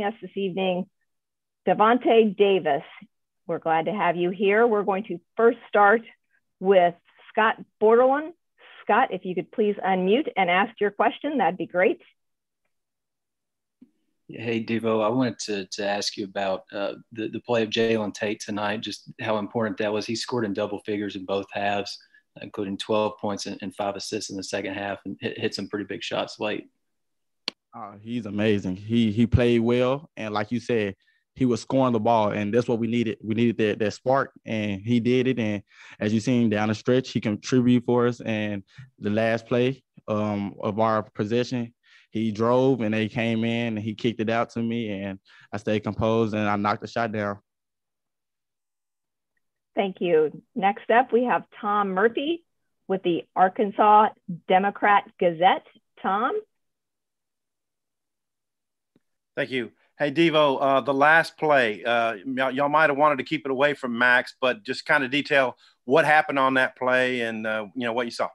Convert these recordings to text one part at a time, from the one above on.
us this evening, Devontae Davis. We're glad to have you here. We're going to first start with Scott Bordelon. Scott, if you could please unmute and ask your question, that'd be great. Hey, Devo, I wanted to ask you about the play of Jalen Tate tonight, just how important that was. He scored in double figures in both halves, including 12 points and 5 assists in the second half, and hit some pretty big shots late. He's amazing. He played well, and like you said, he was scoring the ball, and that's what we needed. We needed that spark, and he did it. And as you seen down the stretch, he contributed for us. And the last play of our possession, he drove, and they came in, and he kicked it out to me, and I stayed composed, and I knocked the shot down. Thank you. Next up, we have Tom Murphy with the Arkansas Democrat-Gazette. Tom? Thank you. Hey, Devo, the last play, y'all might have wanted to keep it away from Max, but just kind of detail what happened on that play and, what you saw.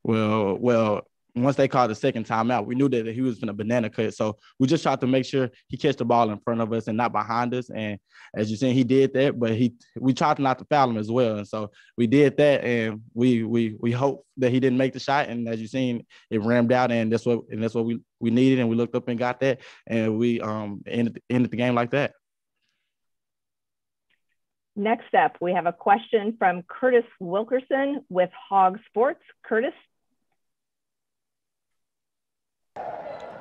Well, once they called the second timeout, we knew that he was going to banana cut. So we just tried to make sure he catch the ball in front of us and not behind us. And as you seen, he did that, but we tried not to foul him as well. And so we did that, and we hoped that he didn't make the shot. And as you seen, it rammed out, and that's what we needed. And we looked up and got that, and we ended the game like that. Next up, we have a question from Curtis Wilkerson with Hog Sports. Curtis?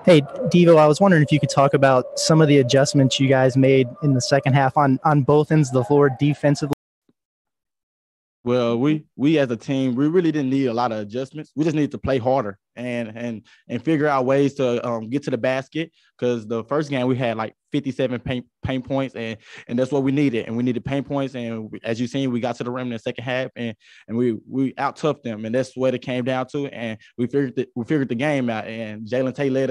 Hey, Devo, I was wondering if you could talk about some of the adjustments you guys made in the second half on both ends of the floor defensively. Well, we as a team, we really didn't need a lot of adjustments. We just needed to play harder and figure out ways to get to the basket, because the first game we had like 57 paint points, and that's what we needed. And we needed paint points, and as you've seen, we got to the rim in the second half, and we out-toughed them, and that's what it came down to. And we figured the game out, and Jalen Tate led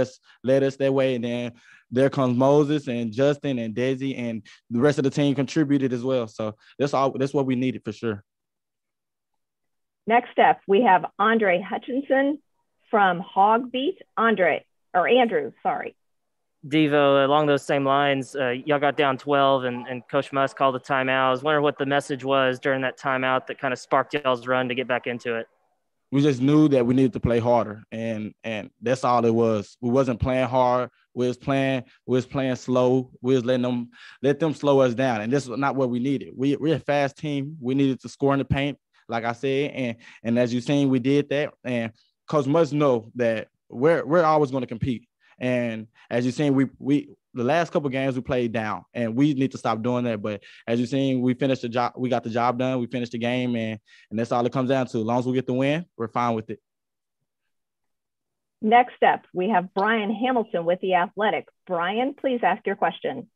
us that way, and then there comes Moses and Justin and Desi, and the rest of the team contributed as well. So that's what we needed for sure. Next up, we have Andre Hutchinson from Hog Beat. Andrew, sorry. Devo, along those same lines, y'all got down 12 and Coach Musk called the timeout. I was wondering what the message was during that timeout that kind of sparked y'all's run to get back into it. We just knew that we needed to play harder, and that's all it was. We wasn't playing hard. We was playing slow. We was let them slow us down, and this was not what we needed. We're a fast team. We needed to score in the paint, like I said, and as you've seen, we did that. And Coach must know that we're always going to compete. And as you've seen, we the last couple of games we played down, and we need to stop doing that. But as you've seen, we finished the job. We got the job done. We finished the game, and that's all it comes down to. As long as we get the win, we're fine with it. Next up, we have Brian Hamilton with The Athletic. Brian, please ask your question.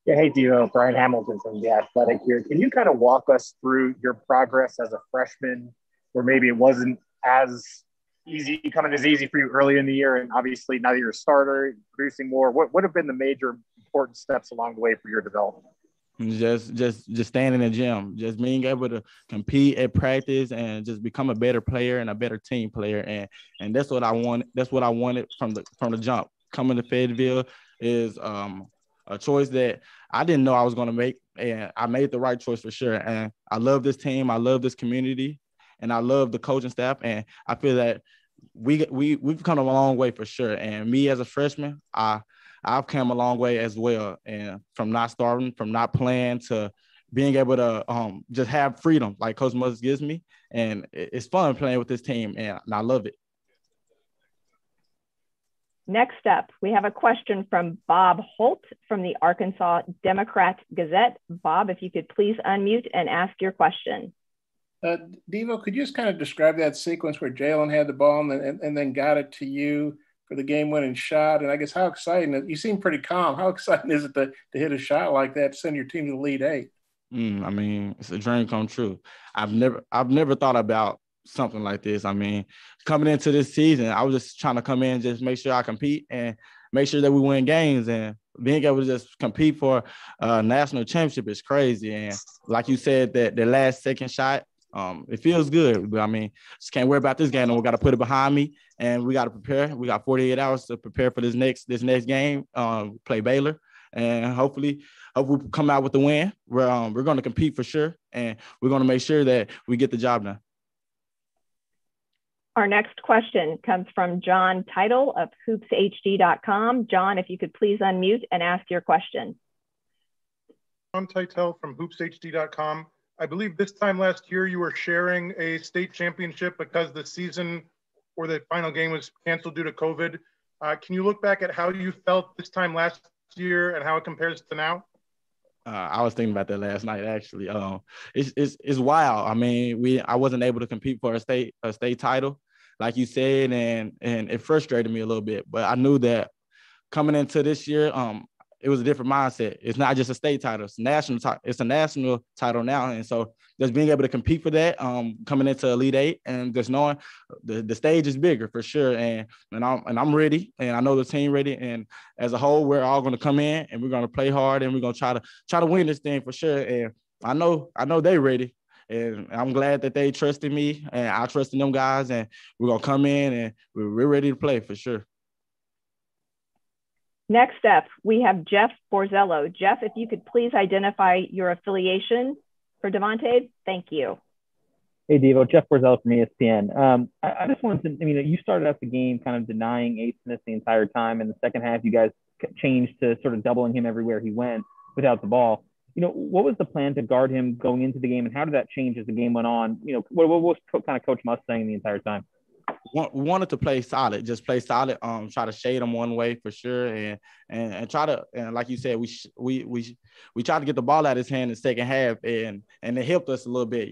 Yeah, hey, Devo, Brian Hamilton from The Athletic here. Can you kind of walk us through your progress as a freshman, where maybe it wasn't coming as easy for you early in the year, and obviously now that you're a starter, producing more, what have been the major important steps along the way for your development? Just staying in the gym, just being able to compete at practice and just become a better player and a better team player. And that's what I want. That's what I wanted from the jump. Coming to Fayetteville is a choice that I didn't know I was going to make, and I made the right choice for sure. And I love this team. I love this community, and I love the coaching staff. And I feel that we've come a long way for sure. And me as a freshman, I've come a long way as well. And from not starting, from not playing, to being able to just have freedom like Coach Moses gives me. And it's fun playing with this team, and I love it. Next up, we have a question from Bob Holt from the Arkansas Democrat-Gazette. Bob, if you could please unmute and ask your question. Devo, could you just kind of describe that sequence where Jalen had the ball and then got it to you for the game-winning shot? And I guess how exciting – you seem pretty calm. How exciting is it to hit a shot like that to send your team to the lead 8? I mean, it's a dream come true. I've never thought about something like this. I mean, coming into this season, I was just trying to come in, just make sure I compete and make sure that we win games, and being able to just compete for a national championship is crazy. And like you said, that the last second shot, it feels good. But I mean, just can't worry about this game. And we got to put it behind me, and we got to prepare. We got 48 hours to prepare for this next game. Play Baylor, and hopefully we come out with the win. We're going to compete for sure, and we're going to make sure that we get the job done. Our next question comes from John Title of hoopshd.com. John, if you could please unmute and ask your question. John Title from hoopshd.com. I believe this time last year you were sharing a state championship because the season or the final game was canceled due to COVID. Can you look back at how you felt this time last year and how it compares to now? I was thinking about that last night, actually. It's wild. I mean, I wasn't able to compete for a state title, like you said, and it frustrated me a little bit. But I knew that coming into this year, it was a different mindset. It's not just a state title; it's a national title. It's a national title now, and so just being able to compete for that, coming into Elite Eight, and just knowing the stage is bigger for sure, and I'm ready, and I know the team ready, and as a whole, we're all going to come in and we're going to play hard, and we're going to try to win this thing for sure. And I know they're ready, and I'm glad that they trusted me, and I trusted them guys, and we're going to come in and we're ready to play for sure. Next up, we have Jeff Borzello. Jeff, if you could please identify your affiliation for Devontae. Thank you. Hey, Devo. Jeff Borzello from ESPN. I just wanted to, you started out the game kind of denying Ace Smith the entire time. In the second half, you guys changed to sort of doubling him everywhere he went without the ball. What was the plan to guard him going into the game, and how did that change as the game went on? What was kind of Coach Musk saying the entire time? We wanted to play solid, just play solid. Try to shade him one way for sure, and try to, and like you said, we tried to get the ball out of his hand in the second half, and it helped us a little bit,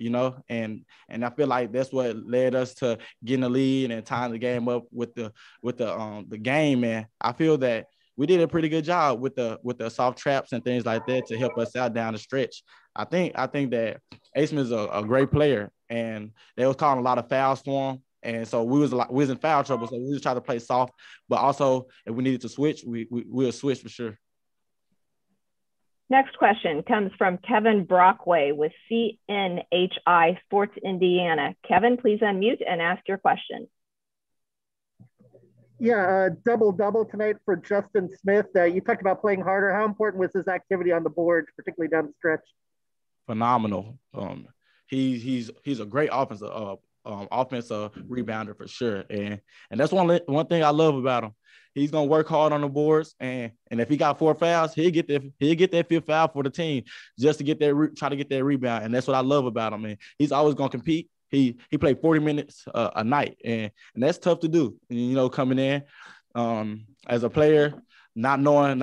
and I feel like that's what led us to getting the lead and tying the game up with the game. And I feel that we did a pretty good job with the soft traps and things like that to help us out down the stretch. I think that Ace Smith is a great player, and they was calling a lot of fouls for him. And so we was in foul trouble, so we just try to play soft. But also, if we needed to switch, we'll switch for sure. Next question comes from Kevin Brockway with CNHI Sports Indiana. Kevin, please unmute and ask your question. Yeah, double-double tonight for Justin Smith. You talked about playing harder. How important was his activity on the board, particularly down the stretch? Phenomenal. He's a great offensive rebounder for sure, and that's one thing I love about him. He's gonna work hard on the boards, and if he got 4 fouls, he'll get that 5th foul for the team just to try to get that rebound, and that's what I love about him. And he's always gonna compete. He played 40 minutes a night, and that's tough to do. Coming in as a player, not knowing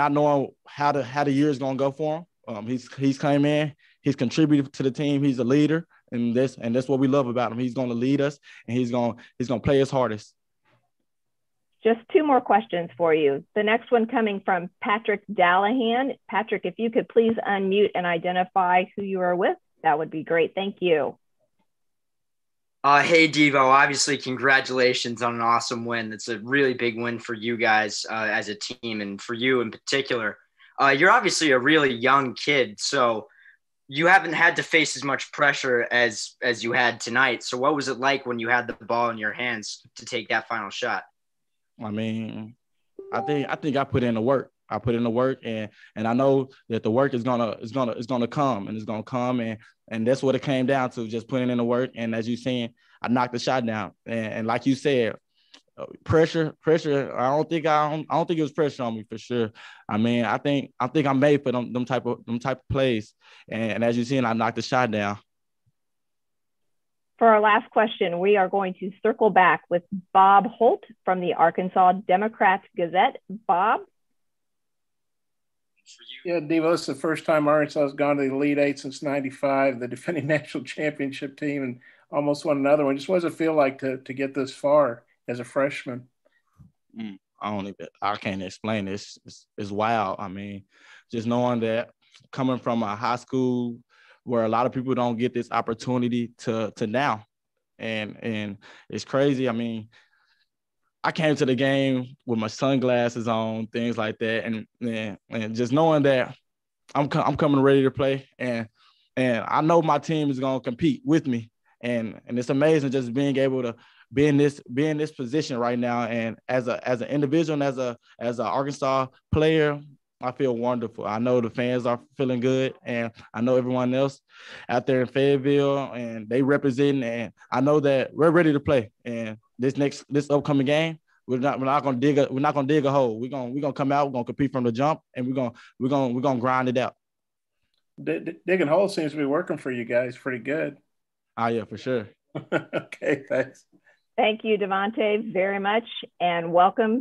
how the year is gonna go for him. He's came in, he's contributed to the team. He's a leader. And that's what we love about him. He's going to lead us, and he's going to play his hardest. Just 2 more questions for you. The next one coming from Patrick Dallahan. Patrick, if you could please unmute and identify who you are with, that would be great. Thank you. Hey, Devo. Obviously, congratulations on an awesome win. It's a really big win for you guys as a team, and for you in particular. You're obviously a really young kid, so you haven't had to face as much pressure as you had tonight. So what was it like when you had the ball in your hands to take that final shot? I mean, I think I put in the work. I put in the work, and I know that the work is gonna come, and it's gonna come, and that's what it came down to, just putting in the work. And as you're saying, I knocked the shot down, and like you said, pressure. I don't think it was pressure on me for sure. I mean, I think I'm made for them type of plays. And as you see, I knocked the shot down. For our last question, we are going to circle back with Bob Holt from the Arkansas Democrat-Gazette. Bob? Yeah, Devo, it's the first time Arkansas has gone to the Elite Eight since '95, the defending national championship team, and almost won another one. Just what does it feel like to get this far as a freshman? I can't explain this. It's wild. I mean, just knowing that coming from a high school where a lot of people don't get this opportunity to now, and it's crazy. I mean, I came to the game with my sunglasses on, things like that, and just knowing that I'm coming ready to play, and I know my team is gonna compete with me, and it's amazing just being able to be in this position right now, and as an individual and as an Arkansas player, I feel wonderful. I know the fans are feeling good, and I know everyone else out there in Fayetteville, and they represent. And I know that we're ready to play. And this upcoming game, we're not gonna dig a hole. We're gonna come out. We're gonna compete from the jump, and we're gonna grind it out. Digging holes seems to be working for you guys pretty good. Oh yeah, for sure. Okay, thanks. Thank you, Devontae, very much, and welcome